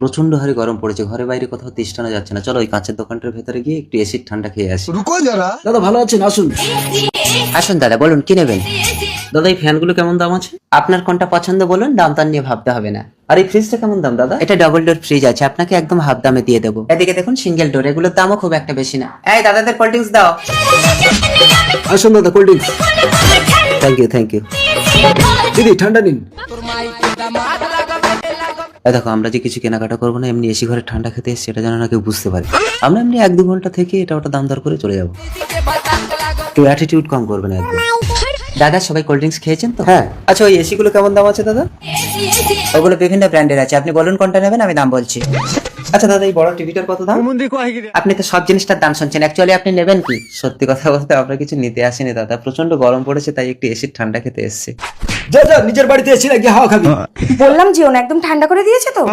প্রচন্ড হারে গরম পড়েছে, ঘরে বাইরে কোথাও তিষ্ঠানো যাচ্ছে না। চলো ওই কাঁচের দোকানটার ভেতরে গিয়ে একটু এসিড ঠান্ডা খেয়ে আসি। দাদা ভালো আছেন? আসুন। আসুন দাদা, বলুন কি নেবেন? দাদা এই ফ্যানগুলো কেমন দাম আছে? আপনার কোনটা পছন্দ বলুন, দাম তার নিয়ে ভাবতে হবে না। আর এই ফ্রিজটা কেমন দাম দাদা? এটা ডাবল ডোর ফ্রিজ আছে, আপনাকে একদম হাফ দামে দিয়ে দেবো। এদিকে দেখুন সিঙ্গেল ডোর, এগুলোর দামও খুব একটা বেশি না। এই দাদাদের কোল্ড ড্রিঙ্কস দাও। আসুন দাদা, cold drinks. Thank you thank you. দিদি ঠান্ডা নিন। দেখো আমরা যে কিছু কেনাকাটা করবো না, এমনি এসি ঘরে ঠান্ডা খেতে এসে সেটা যেন না কেউ বুঝতে পারে। আমরা এমনি 1-2 ঘন্টা থেকে এটা ওটা দাম দর করে চলে যাবো। কেউ অ্যাটিটিউড কম করবে না একদম। দাদা সবাই কোল্ড ড্রিঙ্কস খেয়েছেন তো? হ্যাঁ। আচ্ছা ওই এসি গুলো কেমন দাম আছে দাদা? ওগুলো বিভিন্ন ব্র্যান্ডের আছে, আপনি বলুন কোনটা নেবেন, আমি দাম বলছি। আচ্ছা দাদা এই বড় টিভিটার কত দাম? আপনি তো সব জিনিসটার দাম শুনছেন, অ্যাকচুয়ালি আপনি নেবেন কি? সত্যি কথা বলতে আমরা কিছু নিতে আসিনি দাদা, প্রচন্ড গরম পড়েছে তাই একটু এসির ঠান্ডা খেতে এসেছি। যা যা, নিজের বাড়িতে এসি লাগিয়ে হাওয়া খাবি। বললাম জীবন একদম ঠান্ডা করে দিয়েছে তো।